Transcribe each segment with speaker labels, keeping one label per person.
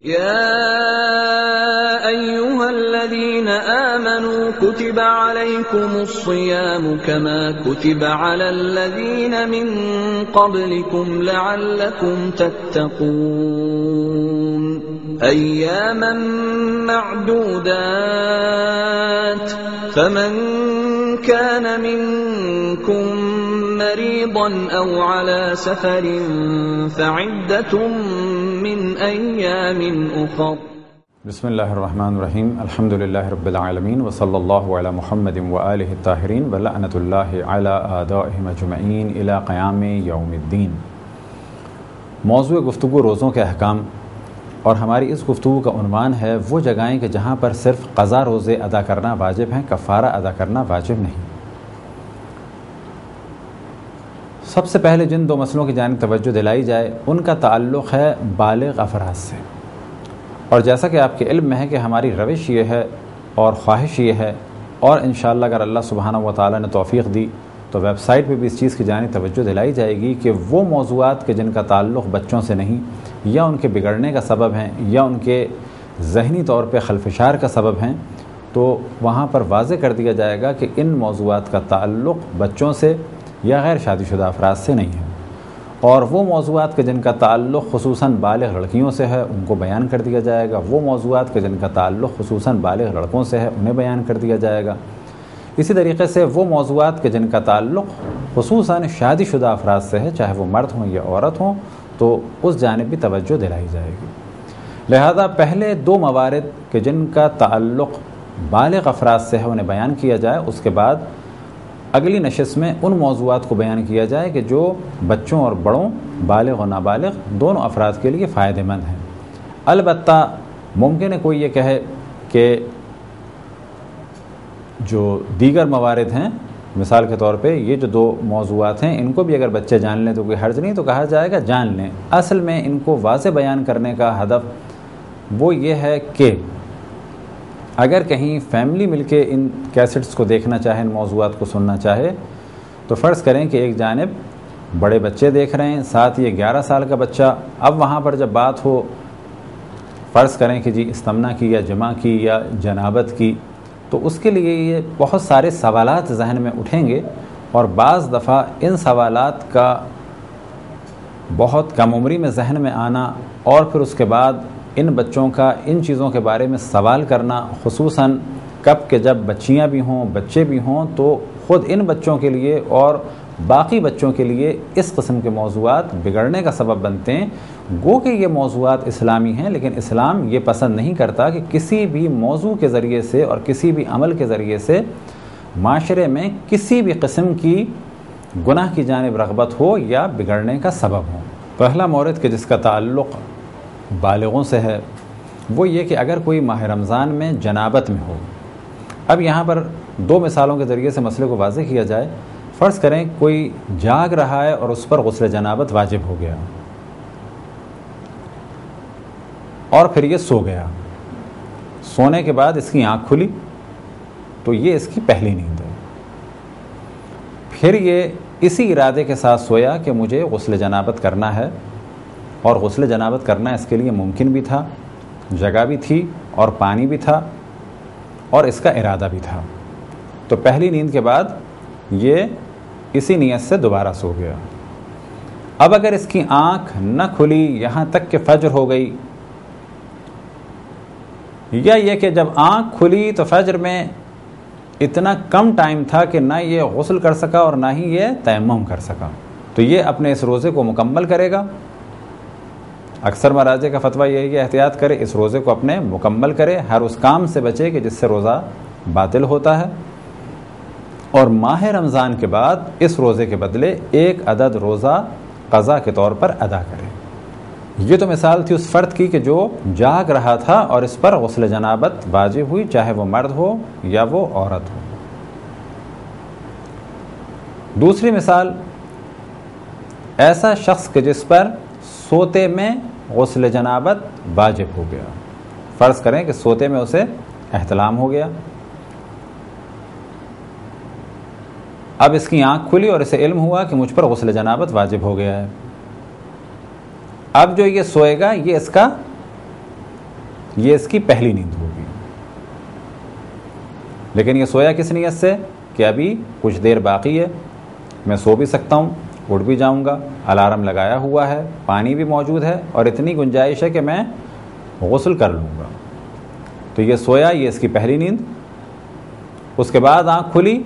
Speaker 1: يا أيها الذين آمنوا كتب عليكم الصيام كما كتب على الذين من قبلكم لعلكم تتقون أياما معدودات فمن كان منكم مريضا أو على سفر فعدة من أيام أخر
Speaker 2: بسم اللہ الرحمن الرحیم الحمد للہ رب العالمین وصلی اللہ علی محمد وآلہ الطاہرین ولعنۃ اللہ علی اعدائہم اجمعین الی قیام یوم الدین۔ موضوع گفتگو روزوں کے احکام، اور ہماری اس گفتگو کا عنوان ہے وہ جگہیں کہ جہاں پر صرف قضا روزے ادا کرنا واجب ہیں، کفارہ ادا کرنا واجب نہیں۔ سب سے پہلے جن دو مسئلوں کی جانب توجہ دلائی جائے ان کا تعلق ہے بالغ افراد سے، اور جیسا کہ آپ کے علم میں ہے کہ ہماری روش یہ ہے اور خواہش یہ ہے، اور انشاءاللہ اگر اللہ سبحانہ و تعالیٰ نے توفیق دی تو ویب سائٹ پہ بھی اس چیز کی جانب توجہ دلائی جائے گی کہ وہ موضوعات کے جن کا تعلق بچوں سے نہیں، یا ان کے بگڑنے کا سبب ہیں یا ان کے ذہنی طور پہ خلفشار کا سبب ہیں، تو وہاں پر واضح کر دیا جائے گا کہ ان موضوعات کا تعلق بچوں سے یا غیر شادی شدہ افراد سے نہیں ہے، اور وہ موضوعات کے جن کا تعلق خصوصاً بالغ لڑکیوں سے ہے ان کو بیان کر دیا جائے گا، وہ موضوعات کے جن کا تعلق خصوصاً بالغ لڑکوں سے ہے انہیں بیان کر دیا جائے گا۔ اسی طریقے سے وہ موضوعات کے جن کا تعلق خصوصاً شادی شدہ افراد سے ہے، چاہے وہ مرد ہوں یا عورت ہوں، تو اس جانب بھی توجہ دلائی جائے گی۔ لہذا پہلے دو موارد کہ جن کا تعلق بالغ افراد سے ہے انہیں بیان کیا جائے، اس کے بعد اگلی نشست میں ان موضوعات کو بیان کیا جائے کہ جو بچوں اور بڑوں، بالغ و نابالغ دونوں افراد کے لیے فائدہ مند ہیں۔ البتہ ممکن ہے کوئی یہ کہے کہ جو دیگر موارد ہیں، مثال کے طور پہ یہ جو دو موضوعات ہیں ان کو بھی اگر بچے جان لیں تو کوئی حرج نہیں، تو کہا جائے گا جان لیں۔ اصل میں ان کو واضح بیان کرنے کا ہدف وہ یہ ہے کہ اگر کہیں فیملی مل کے ان کیسٹس کو دیکھنا چاہے، ان موضوعات کو سننا چاہے، تو فرض کریں کہ ایک جانب بڑے بچے دیکھ رہے ہیں، ساتھ یہ 11 سال کا بچہ، اب وہاں پر جب بات ہو فرض کریں کہ جی استمنا کی یا جمع کی یا جنابت کی، تو اس کے لیے یہ بہت سارے سوالات ذہن میں اٹھیں گے، اور بعض دفعہ ان سوالات کا بہت کم عمری میں ذہن میں آنا اور پھر اس کے بعد ان بچوں کا ان چیزوں کے بارے میں سوال کرنا، خصوصاً کب کہ جب بچیاں بھی ہوں بچے بھی ہوں، تو خود ان بچوں کے لیے اور باقی بچوں کے لیے اس قسم کے موضوعات بگڑنے کا سبب بنتے ہیں۔ گو کہ یہ موضوعات اسلامی ہیں، لیکن اسلام یہ پسند نہیں کرتا کہ کسی بھی موضوع کے ذریعے سے اور کسی بھی عمل کے ذریعے سے معاشرے میں کسی بھی قسم کی گناہ کی جانب رغبت ہو یا بگڑنے کا سبب ہو۔ پہلا مورد کہ جس کا تعلق بالغوں سے ہے وہ یہ کہ اگر کوئی ماہ رمضان میں جنابت میں ہو۔ اب یہاں پر دو مثالوں کے ذریعے سے مسئلے کو واضح کیا جائے۔ فرض کریں کوئی جاگ رہا ہے اور اس پر غسل جنابت واجب ہو گیا اور پھر یہ سو گیا، سونے کے بعد اس کی آنکھ کھلی تو یہ اس کی پہلی نیند ہے۔ پھر یہ اسی ارادے کے ساتھ سویا کہ مجھے غسل جنابت کرنا ہے، اور غسل جنابت کرنا اس کے لیے ممکن بھی تھا، جگہ بھی تھی اور پانی بھی تھا اور اس کا ارادہ بھی تھا، تو پہلی نیند کے بعد یہ اسی نیت سے دوبارہ سو گیا۔ اب اگر اس کی آنکھ نہ کھلی یہاں تک کہ فجر ہو گئی، یا یہ کہ جب آنکھ کھلی تو فجر میں اتنا کم ٹائم تھا کہ نہ یہ غسل کر سکا اور نہ ہی یہ تیمم کر سکا، تو یہ اپنے اس روزے کو مکمل کرے گا۔ اکثر مراجع کا فتویٰ یہی کہ احتیاط کرے، اس روزے کو اپنے مکمل کرے، ہر اس کام سے بچے کہ جس سے روزہ باطل ہوتا ہے، اور ماہ رمضان کے بعد اس روزے کے بدلے ایک عدد روزہ قضا کے طور پر ادا کرے۔ یہ تو مثال تھی اس فرد کی کہ جو جاگ رہا تھا اور اس پر غسل جنابت واجب ہوئی، چاہے وہ مرد ہو یا وہ عورت ہو۔ دوسری مثال ایسا شخص کہ جس پر سوتے میں غسل جنابت واجب ہو گیا۔ فرض کریں کہ سوتے میں اسے احتلام ہو گیا، اب اس کی آنکھ کھلی اور اسے علم ہوا کہ مجھ پر غسل جنابت واجب ہو گیا ہے۔ اب جو یہ سوئے گا یہ اس کا یہ اس کی پہلی نیند ہوگی. لیکن یہ سویا کس نیت سے کہ ابھی کچھ دیر باقی ہے، میں سو بھی سکتا ہوں، اٹھ بھی جاؤں گا، الارم لگایا ہوا ہے، پانی بھی موجود ہے اور اتنی گنجائش ہے کہ میں غسل کر لوں گا. تو یہ سویا، یہ اس کی پہلی نیند. اس کے بعد آنکھ کھلی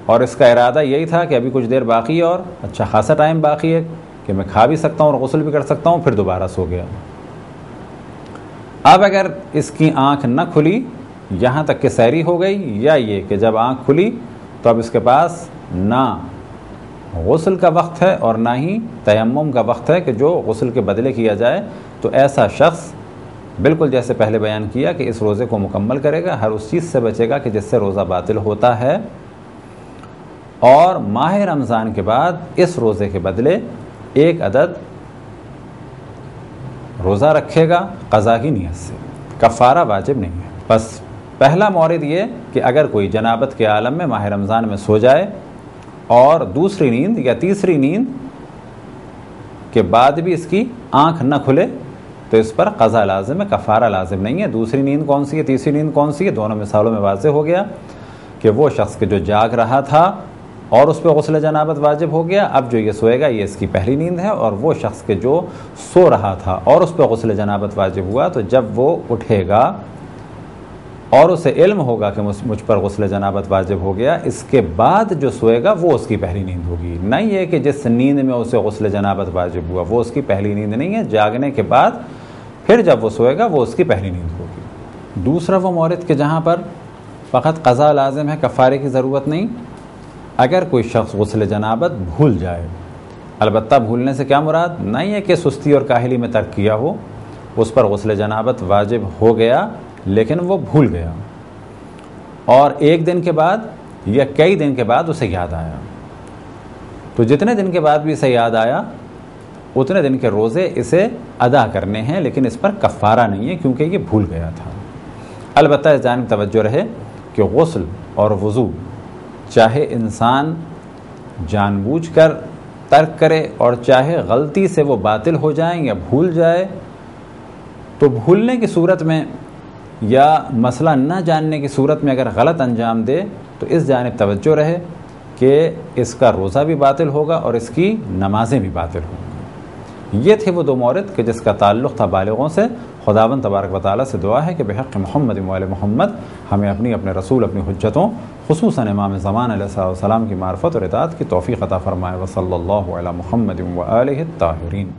Speaker 2: اور اس کا ارادہ یہی تھا کہ ابھی کچھ دیر باقی ہے اور اچھا خاصا ٹائم باقی ہے کہ میں کھا بھی سکتا ہوں اور غسل بھی کر سکتا ہوں، پھر دوبارہ سو گیا. اب اگر اس کی آنکھ نہ کھلی یہاں تک کہ سحری ہو گئی، یا یہ کہ جب آنکھ کھلی تو اب اس کے پاس نہ غسل کا وقت ہے اور نہ ہی تیمم کا وقت ہے کہ جو غسل کے بدلے کیا جائے، تو ایسا شخص بالکل جیسے پہلے بیان کیا کہ اس روزے کو مکمل کرے گا، ہر اس چیز سے بچے گا کہ جس سے روزہ باطل ہوتا ہے، اور ماہ رمضان کے بعد اس روزے کے بدلے 1 عدد روزہ رکھے گا قضا کی نیت سے. کفارہ واجب نہیں ہے. بس پہلا مورد یہ کہ اگر کوئی جنابت کے عالم میں ماہ رمضان میں سو جائے اور دوسری نیند یا تیسری نیند کے بعد بھی اس کی آنکھ نہ کھلے تو اس پر قضا لازم ہے، کفارہ لازم نہیں ہے. دوسری نیند کون سی ہے، تیسری نیند کون سی ہے؟ دونوں مثالوں میں واضح ہو گیا کہ وہ شخص کے جو جاگ رہا تھا اور اس پہ غسل جنابت واجب ہو گیا، اب جو یہ سوئے گا یہ اس کی پہلی نیند ہے. اور وہ شخص کے جو سو رہا تھا اور اس پہ غسل جنابت واجب ہوا، تو جب وہ اٹھے گا اور اسے علم ہوگا کہ مجھ پر غسل جنابت واجب ہو گیا، اس کے بعد جو سوئے گا وہ اس کی پہلی نیند ہوگی. نہیں یہ کہ جس نیند میں اسے غسل جنابت واجب ہوا وہ اس کی پہلی نیند نہیں ہے، جاگنے کے بعد پھر جب وہ سوئے گا وہ اس کی پہلی نیند ہوگی. دوسرا وہ مورد کہ جہاں پر فقط قضا لازم ہے، کفارے کی ضرورت نہیں. اگر کوئی شخص غسل جنابت بھول جائے، البتہ بھولنے سے کیا مراد؟ نہیں ہے کہ سستی اور کاہلی میں ترک کیا ہو، اس پر غسل جنابت واجب ہو گیا لیکن وہ بھول گیا اور 1 دن کے بعد یا کئی دن کے بعد اسے یاد آیا، تو جتنے دن کے بعد بھی اسے یاد آیا اتنے دن کے روزے اسے ادا کرنے ہیں، لیکن اس پر کفارہ نہیں ہے کیونکہ یہ بھول گیا تھا. البتہ اس جانب توجہ رہے کہ غسل اور وضو چاہے انسان جان بوجھ کر ترک کرے اور چاہے غلطی سے وہ باطل ہو جائیں یا بھول جائے، تو بھولنے کی صورت میں یا مسئلہ نہ جاننے کی صورت میں اگر غلط انجام دے تو اس جانب توجہ رہے کہ اس کا روزہ بھی باطل ہوگا اور اس کی نمازیں بھی باطل ہوں گی. یہ تھے وہ 2 مورد کہ جس کا تعلق تھا بالغوں سے. خداوند تبارک و تعالیٰ سے دعا ہے کہ بحق محمد و آل محمد ہمیں اپنے رسول اپنی حجتوں خصوصاً امام زمان علیہ السلام کی معرفت اور اطاعت کی توفیق عطا فرمائے. وصلی اللہ علی محمد و آلہ الطاہرین.